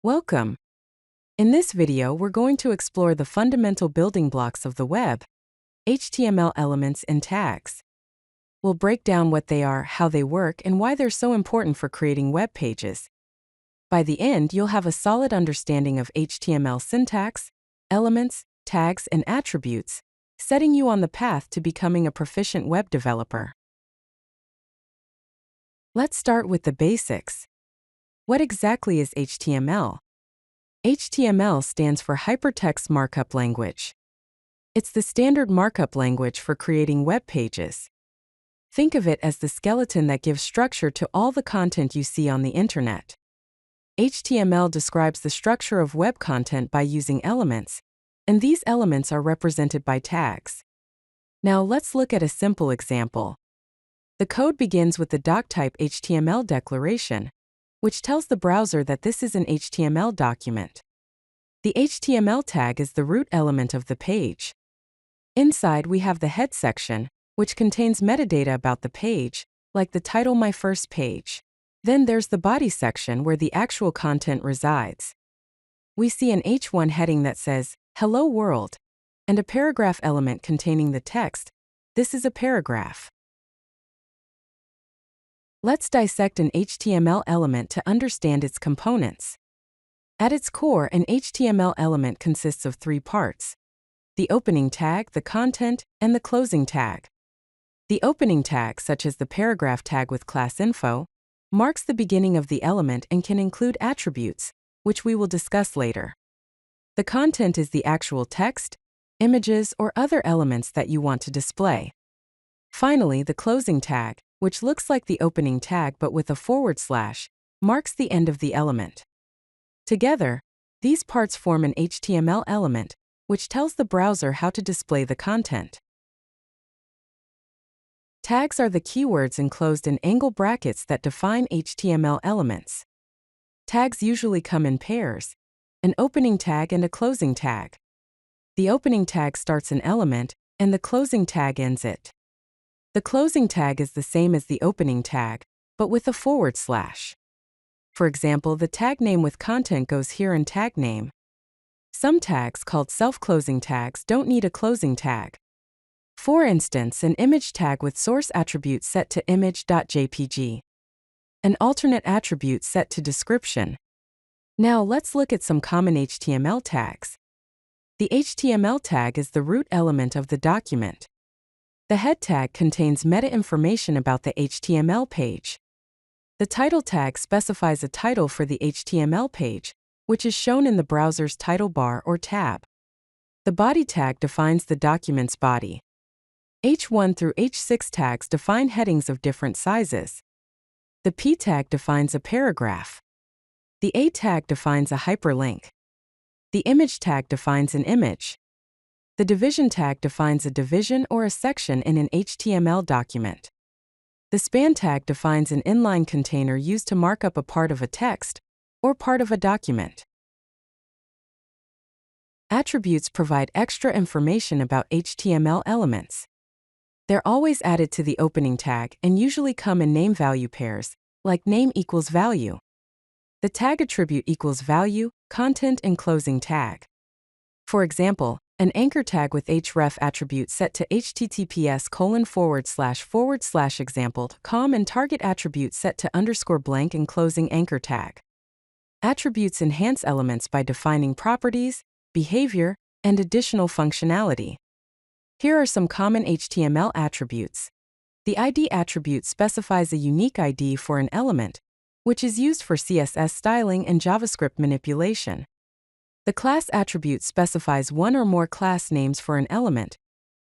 Welcome. In this video, we're going to explore the fundamental building blocks of the web, HTML elements and tags. We'll break down what they are, how they work, and why they're so important for creating web pages. By the end, you'll have a solid understanding of HTML syntax, elements, tags, and attributes, setting you on the path to becoming a proficient web developer. Let's start with the basics. What exactly is HTML? HTML stands for Hypertext Markup Language. It's the standard markup language for creating web pages. Think of it as the skeleton that gives structure to all the content you see on the internet. HTML describes the structure of web content by using elements, and these elements are represented by tags. Now let's look at a simple example. The code begins with the doctype HTML declaration, which tells the browser that this is an HTML document. The HTML tag is the root element of the page. Inside, we have the head section, which contains metadata about the page, like the title My First Page. Then there's the body section where the actual content resides. We see an H1 heading that says, Hello World, and a paragraph element containing the text, This is a paragraph. Let's dissect an HTML element to understand its components. At its core, an HTML element consists of three parts: the opening tag, the content, and the closing tag. The opening tag, such as the paragraph tag with class info, marks the beginning of the element and can include attributes, which we will discuss later. The content is the actual text, images, or other elements that you want to display. Finally, the closing tag, which looks like the opening tag but with a /, marks the end of the element. Together, these parts form an HTML element, which tells the browser how to display the content. Tags are the keywords enclosed in angle brackets that define HTML elements. Tags usually come in pairs: an opening tag and a closing tag. The opening tag starts an element, and the closing tag ends it. The closing tag is the same as the opening tag, but with a /. For example, the tag name with content goes here in tag name. Some tags, called self-closing tags, don't need a closing tag. For instance, an image tag with source attribute set to image.jpg. An alternate attribute set to description. Now let's look at some common HTML tags. The HTML tag is the root element of the document. The head tag contains meta information about the HTML page. The title tag specifies a title for the HTML page, which is shown in the browser's title bar or tab. The body tag defines the document's body. H1 through H6 tags define headings of different sizes. The P tag defines a paragraph. The A tag defines a hyperlink. The image tag defines an image. The division tag defines a division or a section in an HTML document. The span tag defines an inline container used to mark up a part of a text or part of a document. Attributes provide extra information about HTML elements. They're always added to the opening tag and usually come in name-value pairs, like name equals value. The tag attribute equals value, content, and closing tag. For example, an anchor tag with href attribute set to https://example.com and target attribute set to _blank and closing anchor tag. Attributes enhance elements by defining properties, behavior, and additional functionality. Here are some common HTML attributes. The ID attribute specifies a unique ID for an element, which is used for CSS styling and JavaScript manipulation. The class attribute specifies one or more class names for an element,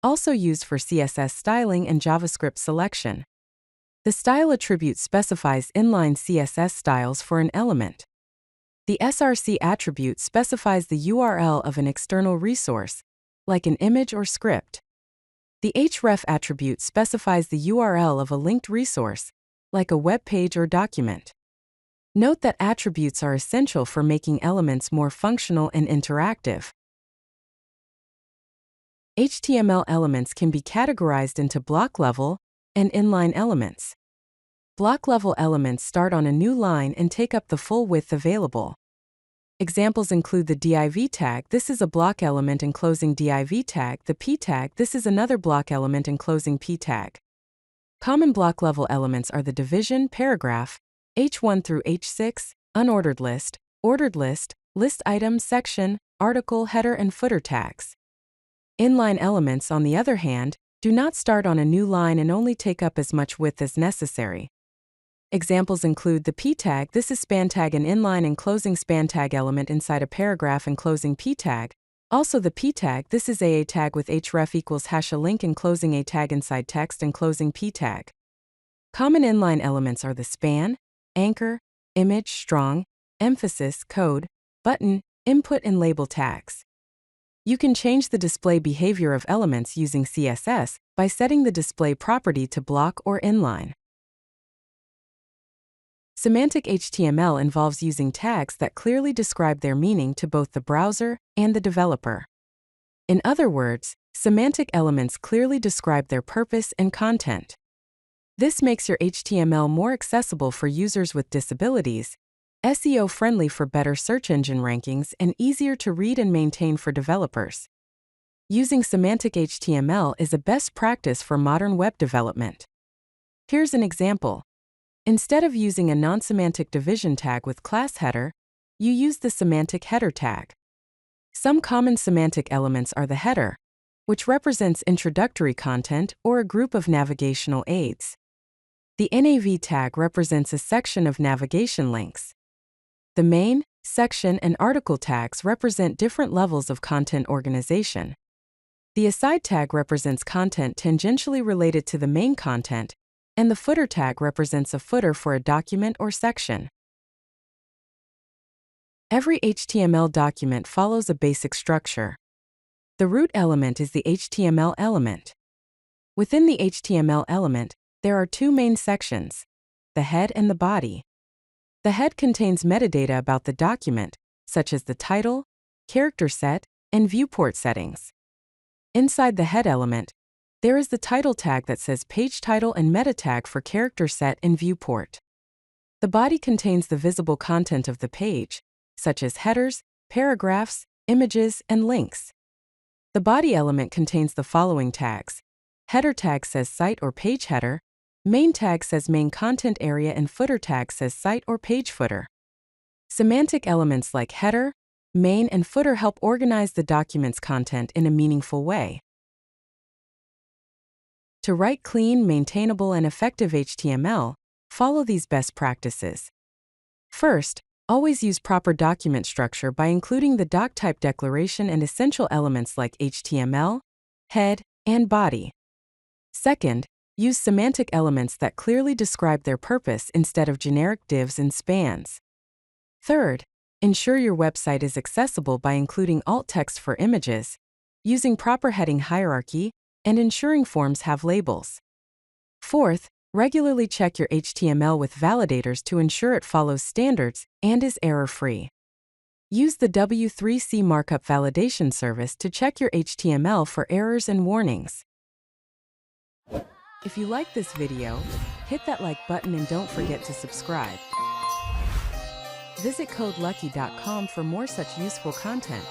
also used for CSS styling and JavaScript selection. The style attribute specifies inline CSS styles for an element. The SRC attribute specifies the URL of an external resource, like an image or script. The href attribute specifies the URL of a linked resource, like a web page or document. Note that attributes are essential for making elements more functional and interactive. HTML elements can be categorized into block-level and inline elements. Block-level elements start on a new line and take up the full width available. Examples include the div tag, this is a block element enclosing div tag, the p tag, this is another block element enclosing p tag. Common block level elements are the division, paragraph, H1 through H6, unordered list, ordered list, list item, section, article, header, and footer tags. Inline elements, on the other hand, do not start on a new line and only take up as much width as necessary. Examples include the p tag, this is span tag, an inline enclosing span tag element inside a paragraph enclosing p tag. Also the p tag, this is a tag with href equals hash a link enclosing a tag inside text enclosing p tag. Common inline elements are the span, anchor, image, strong, emphasis, code, button, input, and label tags. You can change the display behavior of elements using CSS by setting the display property to block or inline. Semantic HTML involves using tags that clearly describe their meaning to both the browser and the developer. In other words, semantic elements clearly describe their purpose and content. This makes your HTML more accessible for users with disabilities, SEO-friendly for better search engine rankings, and easier to read and maintain for developers. Using semantic HTML is a best practice for modern web development. Here's an example. Instead of using a non-semantic division tag with class header, you use the semantic header tag. Some common semantic elements are the header, which represents introductory content or a group of navigational aids. The nav tag represents a section of navigation links. The main, section, and article tags represent different levels of content organization. The aside tag represents content tangentially related to the main content, and the footer tag represents a footer for a document or section. Every HTML document follows a basic structure. The root element is the HTML element. Within the HTML element, there are two main sections, the head and the body. The head contains metadata about the document, such as the title, character set, and viewport settings. Inside the head element, there is the title tag that says page title and meta tag for character set and viewport. The body contains the visible content of the page, such as headers, paragraphs, images, and links. The body element contains the following tags. Header tag says site or page header, main tag says main content area, and footer tag says site or page footer. Semantic elements like header, main, and footer help organize the document's content in a meaningful way. To write clean, maintainable, and effective HTML, follow these best practices. First, always use proper document structure by including the doc type declaration and essential elements like HTML, head, and body. Second, use semantic elements that clearly describe their purpose instead of generic divs and spans. Third, ensure your website is accessible by including alt text for images, using proper heading hierarchy, and ensuring forms have labels. Fourth, regularly check your HTML with validators to ensure it follows standards and is error-free. Use the W3C markup validation service to check your HTML for errors and warnings. If you like this video, hit that like button and don't forget to subscribe. Visit codelucky.com for more such useful content.